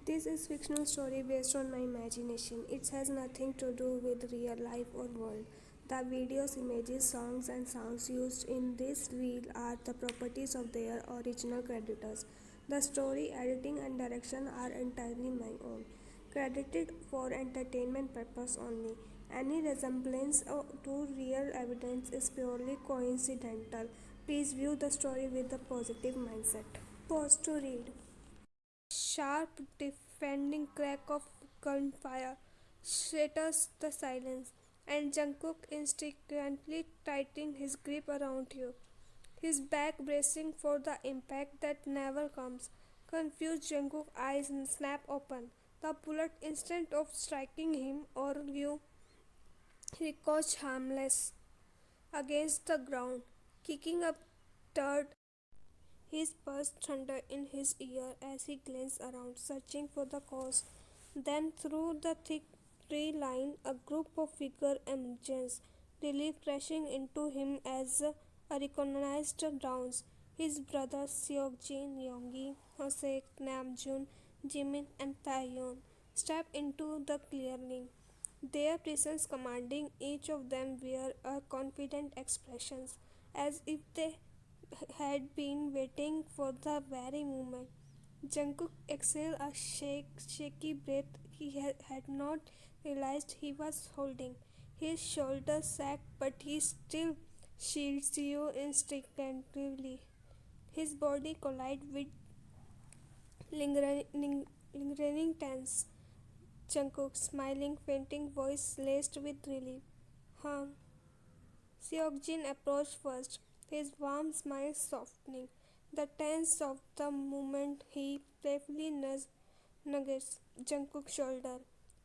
This is fictional story based on my imagination. It has nothing to do with real life or world. The videos, images, songs and sounds used in this reel are the properties of their original creators. The story, editing and direction are entirely my own, credited for entertainment purpose only. Any resemblance to real evidence is purely coincidental. Please view the story with a positive mindset. Pause to read. Sharp, defending crack of gunfire shatters the silence, and Jungkook instinctively tightening his grip around you, his back bracing for the impact that never comes. Confused Jungkook's eyes snap open. The bullet, instead of striking him or you, ricocheted harmless against the ground, kicking up dirt. His burst thunder in his ear as he glanced around, searching for the cause. Then, through the thick tree line, a group of figures emerged, relief crashing into him as recognized Downs. His brothers Seokjin, Yonggi, Hosek, Namjoon, Jimin, and Taeyeon stepped into the clearing. Their presence commanding, each of them wear a confident expressions, as if they had been waiting for the very moment. Jungkook exhaled a shaky breath he had not realized he was holding. His shoulders sagged, but he still shields you instinctively. His body collided with lingering tense. Jungkook, smiling, fainting voice laced with relief. Huh? Seokjin approached first, his warm smile softening the tense of the moment he playfully nudged Jungkook's shoulder,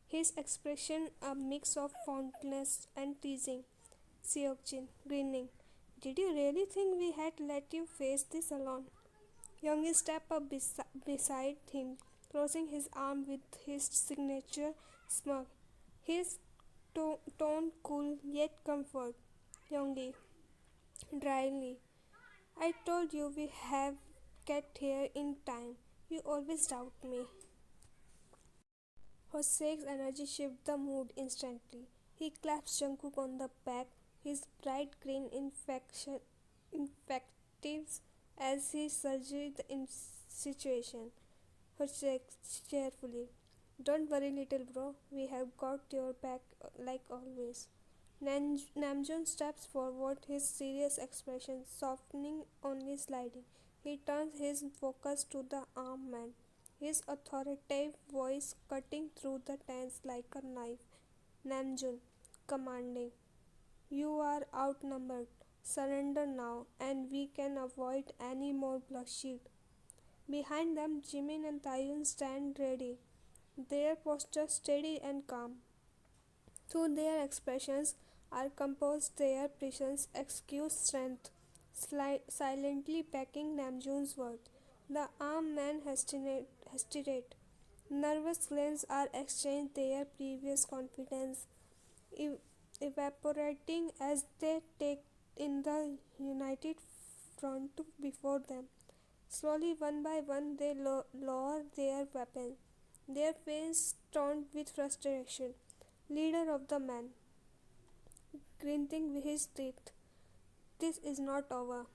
his expression a mix of fondness and teasing. Seokjin, grinning. Did you really think we had let you face this alone? Youngie stepped up beside him, crossing his arm with his signature smirk. His tone cool yet comfort. Youngie, dryly, I told you we have get here in time. You always doubt me. Hosek's energy shifted the mood instantly. He clapped Jungkook on the back, his bright green infectives as he surged the situation. Hosek cheerfully. Don't worry, little bro. We have got your back like always. Namjoon steps forward, his serious expression softening, only sliding. He turns his focus to the armed man, his authoritative voice cutting through the tense like a knife. Namjoon, commanding, you are outnumbered. Surrender now, and we can avoid any more bloodshed. Behind them, Jimin and Taeyun stand ready, their posture steady and calm. Through their expressions are composed their presence excuse strength, silently backing Namjoon's word. The armed men hesitate. Nervous glances are exchanged their previous confidence, ev- evaporating as they take in the united front before them. Slowly, one by one, they lower their weapons, their faces turned with frustration. Leader of the men, grinning with his teeth. This is not over.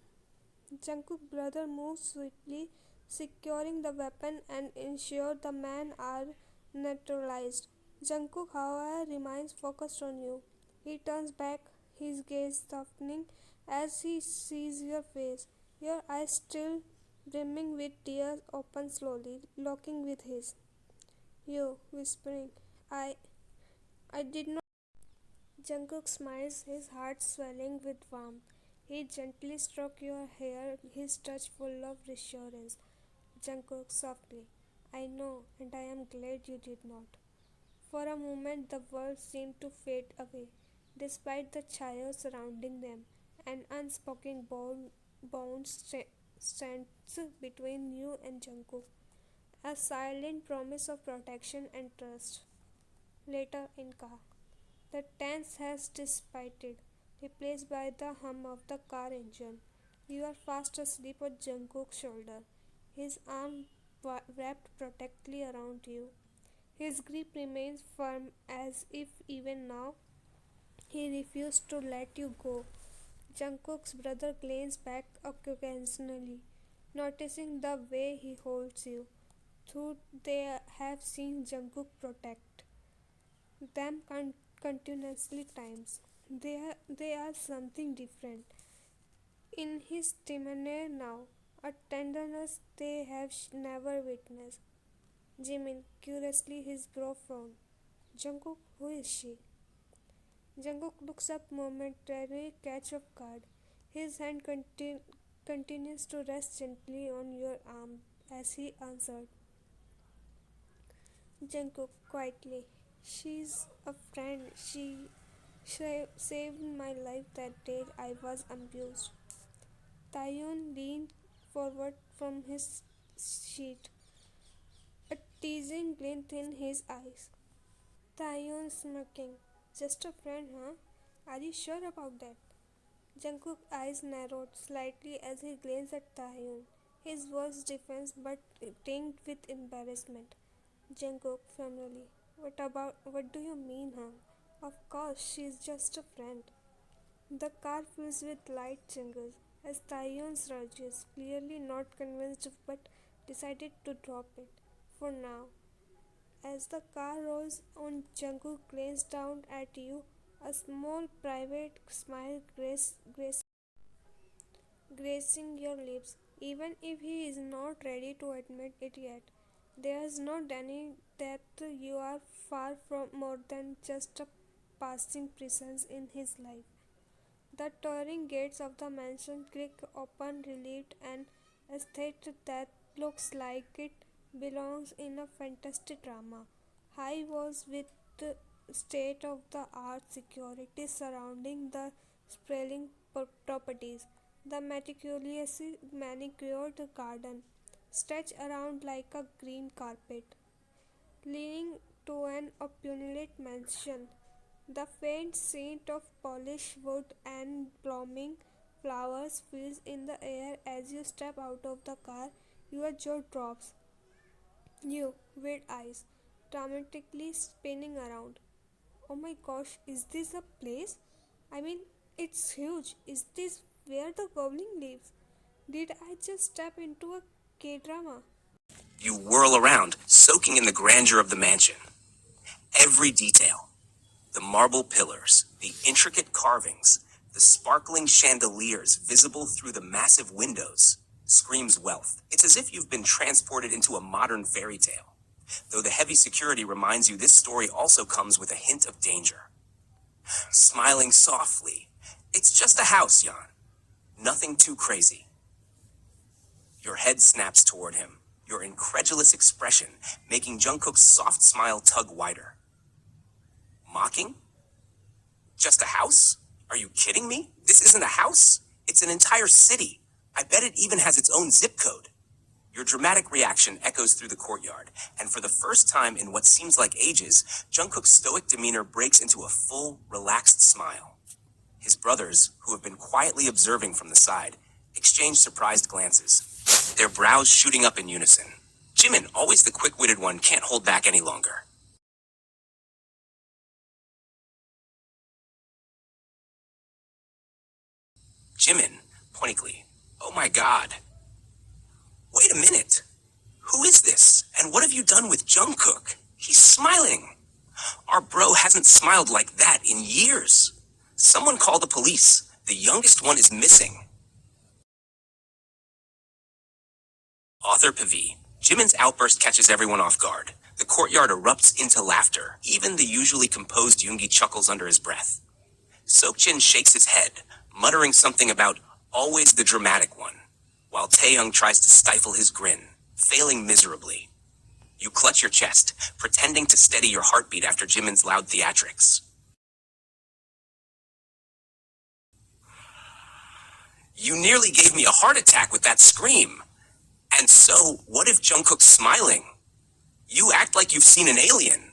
Jungkook's brother moves swiftly, securing the weapon and ensure the men are neutralized. Jungkook, however, remains focused on you. He turns back, his gaze softening as he sees your face. Your eyes still brimming with tears open slowly, locking with his. You, whispering, I did not. Jungkook smiles, his heart swelling with warmth. He gently strokes your hair, his touch full of reassurance. Jungkook softly, I know, and I am glad you did not. For a moment, the world seemed to fade away, despite the chaos surrounding them. An unspoken bond stands between you and Jungkook, a silent promise of protection and trust. Later in car. The tense has dissipated, replaced by the hum of the car engine. You are fast asleep on Jungkook's shoulder, his arm wrapped protectively around you. His grip remains firm as if even now he refused to let you go. Jungkook's brother glanced back occasionally, noticing the way he holds you. Though they have seen Jungkook protect them continuously times. They are something different. In his demeanor now, a tenderness they have never witnessed. Jimin, curiously, his bro frowned. Jungkook, who is she? Jungkook looks up momentarily, catch off guard. His hand continues to rest gently on your arm as he answered. Jungkook quietly. She's a friend. She saved my life that day I was abused. Taeyeon leaned forward from his seat, a teasing glint in his eyes. Taeyeon smirking. Just a friend, huh? Are you sure about that? Jungkook's eyes narrowed slightly as he glanced at Taeyeon. His voice defense but tinged with embarrassment. Jungkook familiarly. What do you mean, huh? Of course, she's just a friend. The car fills with light jingles as Taeyeon surges, clearly not convinced but decided to drop it. For now, as the car rolls on, Jungkook glanced down at you, a small private smile gracing your lips, even if he is not ready to admit it yet. There's no denying that you are far from more than just a passing presence in his life. The towering gates of the mansion creak open, relieved, and estate that looks like it belongs in a fantastic drama. High walls with state of the art security surrounding the sprawling properties. The meticulously manicured garden stretched around like a green carpet, leading to an opulent mansion. The faint scent of polished wood and blooming flowers fills in the air as you step out of the car. Your jaw drops. You, with eyes, dramatically spinning around. Oh my gosh, is this a place? I mean, it's huge. Is this where the goblin lives? Did I just step into a K drama? You whirl around, soaking in the grandeur of the mansion. Every detail, the marble pillars, the intricate carvings, the sparkling chandeliers visible through the massive windows, screams wealth. It's as if you've been transported into a modern fairy tale, though the heavy security reminds you this story also comes with a hint of danger. Smiling softly, it's just a house, Jan. Nothing too crazy. Your head snaps toward him, your incredulous expression making Jungkook's soft smile tug wider. Mocking? Just a house? Are you kidding me? This isn't a house. It's an entire city. I bet it even has its own zip code. Your dramatic reaction echoes through the courtyard, and for the first time in what seems like ages, Jungkook's stoic demeanor breaks into a full, relaxed smile. His brothers, who have been quietly observing from the side, exchange surprised glances, their brows shooting up in unison. Jimin, always the quick-witted one, can't hold back any longer. Jimin, pointedly, oh my god. Wait a minute. Who is this? And what have you done with Jungkook? He's smiling. Our bro hasn't smiled like that in years. Someone call the police. The youngest one is missing. Author Pavi. Jimin's outburst catches everyone off guard. The courtyard erupts into laughter. Even the usually composed Yoongi chuckles under his breath. Seokjin shakes his head, muttering something about always the dramatic one, while Taeyoung tries to stifle his grin, failing miserably. You clutch your chest, pretending to steady your heartbeat after Jimin's loud theatrics. You nearly gave me a heart attack with that scream. And so, what if Jungkook's smiling? You act like you've seen an alien.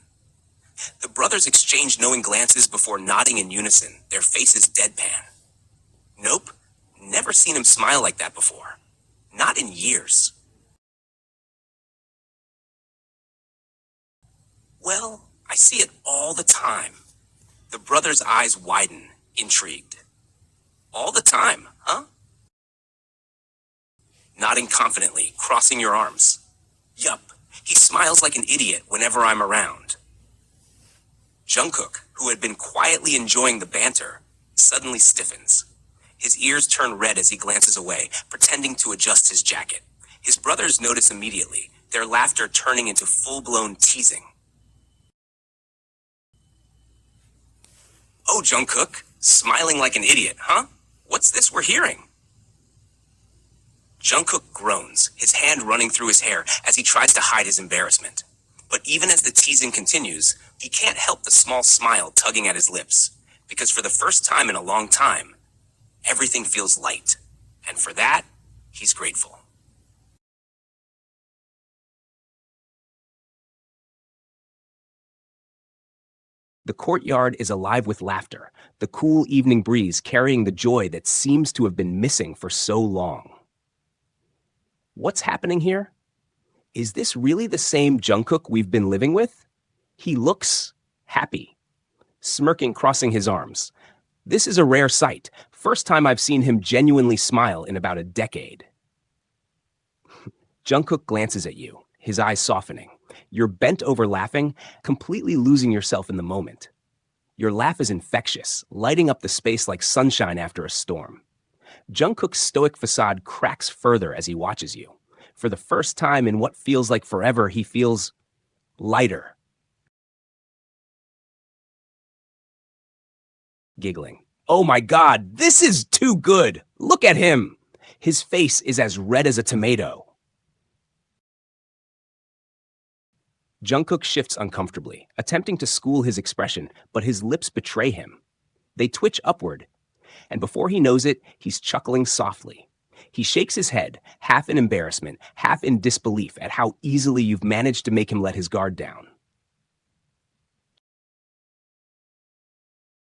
The brothers exchange knowing glances before nodding in unison, their faces deadpan. Nope, never seen him smile like that before. Not in years. Well, I see it all the time. The brother's eyes widen, intrigued. All the time, huh? Nodding confidently, crossing your arms. Yup, he smiles like an idiot whenever I'm around. Jungkook, who had been quietly enjoying the banter, suddenly stiffens. His ears turn red as he glances away, pretending to adjust his jacket. His brothers notice immediately, their laughter turning into full-blown teasing. Oh, Jungkook, smiling like an idiot, huh? What's this we're hearing? Jungkook groans, his hand running through his hair as he tries to hide his embarrassment. But even as the teasing continues, he can't help the small smile tugging at his lips, because for the first time in a long time, everything feels light. And for that, he's grateful. The courtyard is alive with laughter, the cool evening breeze carrying the joy that seems to have been missing for so long. What's happening here? Is this really the same Jungkook we've been living with? He looks happy, smirking, crossing his arms. This is a rare sight. First time I've seen him genuinely smile in about a decade. Jungkook glances at you, his eyes softening. You're bent over laughing, completely losing yourself in the moment. Your laugh is infectious, lighting up the space like sunshine after a storm. Jungkook's stoic facade cracks further as he watches you. For the first time in what feels like forever, he feels lighter. Giggling. Oh my God, this is too good! Look at him! His face is as red as a tomato. Jungkook shifts uncomfortably, attempting to school his expression, but his lips betray him. They twitch upward, and before he knows it, he's chuckling softly. He shakes his head, half in embarrassment, half in disbelief at how easily you've managed to make him let his guard down.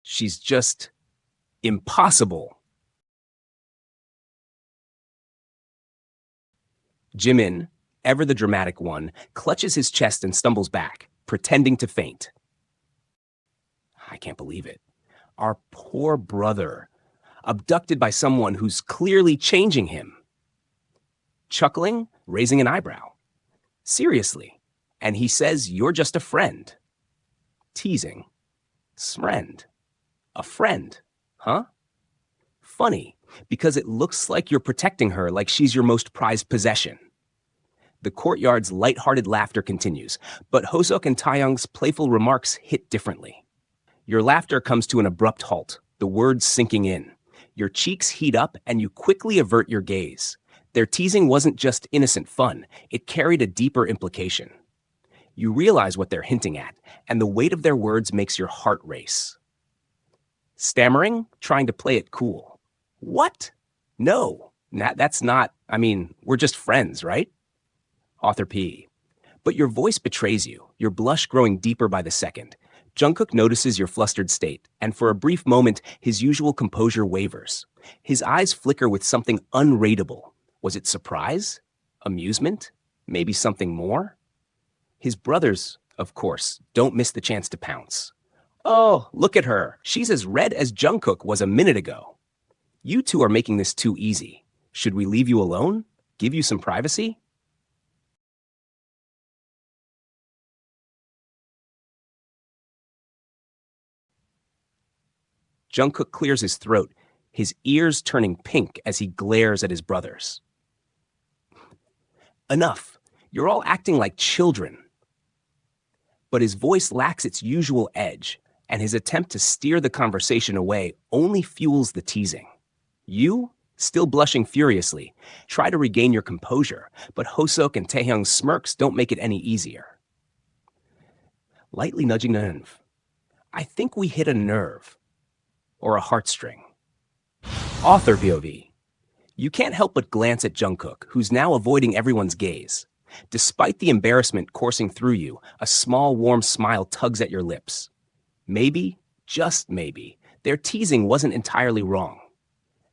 She's just impossible. Jimin, ever the dramatic one, clutches his chest and stumbles back, pretending to faint. I can't believe it. Our poor brother, abducted by someone who's clearly changing him. Chuckling, raising an eyebrow. Seriously. And he says you're just a friend. Teasing. Smrend. A friend. Huh? Funny, because it looks like you're protecting her like she's your most prized possession. The courtyard's light-hearted laughter continues, but Hosok and Taeyong's playful remarks hit differently. Your laughter comes to an abrupt halt, the words sinking in. Your cheeks heat up and you quickly avert your gaze. Their teasing wasn't just innocent fun, it carried a deeper implication. You realize what they're hinting at, and the weight of their words makes your heart race. Stammering, trying to play it cool. What? No, that's not, we're just friends, right? Author P. But your voice betrays you, your blush growing deeper by the second. Jungkook notices your flustered state, and for a brief moment, his usual composure wavers. His eyes flicker with something unrateable. Was it surprise? Amusement? Maybe something more? His brothers, of course, don't miss the chance to pounce. Oh, look at her. She's as red as Jungkook was a minute ago. You two are making this too easy. Should we leave you alone? Give you some privacy? Jungkook clears his throat, his ears turning pink as he glares at his brothers. Enough. You're all acting like children. But his voice lacks its usual edge, and his attempt to steer the conversation away only fuels the teasing. You, still blushing furiously, try to regain your composure, but Hosok and Taehyung's smirks don't make it any easier. Lightly nudging Nenv. I think we hit a nerve. Or a heartstring. Author POV. You can't help but glance at Jungkook, who's now avoiding everyone's gaze. Despite the embarrassment coursing through you, a small warm smile tugs at your lips. Maybe, just maybe, their teasing wasn't entirely wrong.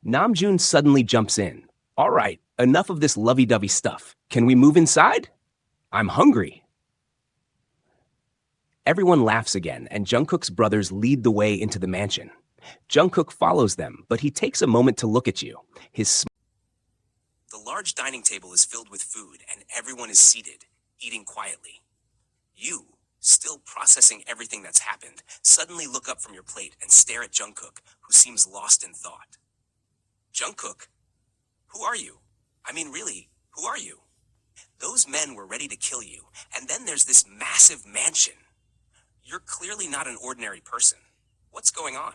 Namjoon suddenly jumps in. All right, enough of this lovey-dovey stuff. Can we move inside? I'm hungry. Everyone laughs again, and Jungkook's brothers lead the way into the mansion. Jungkook follows them, but he takes a moment to look at you. The large dining table is filled with food, and everyone is seated, eating quietly. You, still processing everything that's happened, suddenly look up from your plate and stare at Jungkook, who seems lost in thought. Jungkook, who are you? I mean, really, who are you? Those men were ready to kill you, and then there's this massive mansion. You're clearly not an ordinary person. What's going on?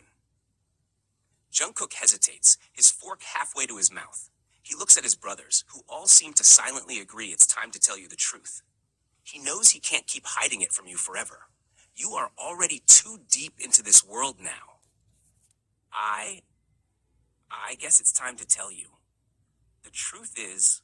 Jungkook hesitates, his fork halfway to his mouth. He looks at his brothers, who all seem to silently agree it's time to tell you the truth. He knows he can't keep hiding it from you forever. You are already too deep into this world now. I guess it's time to tell you. The truth is,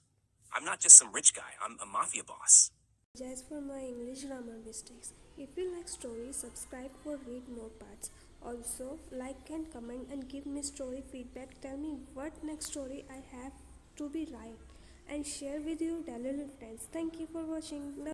I'm not just some rich guy, I'm a mafia boss. Just for my English grammar mistakes. If you like stories, subscribe for read more parts. Also, like and comment and give me story feedback. Tell me what next story I have to be write and share with your daily friends. Thank you for watching.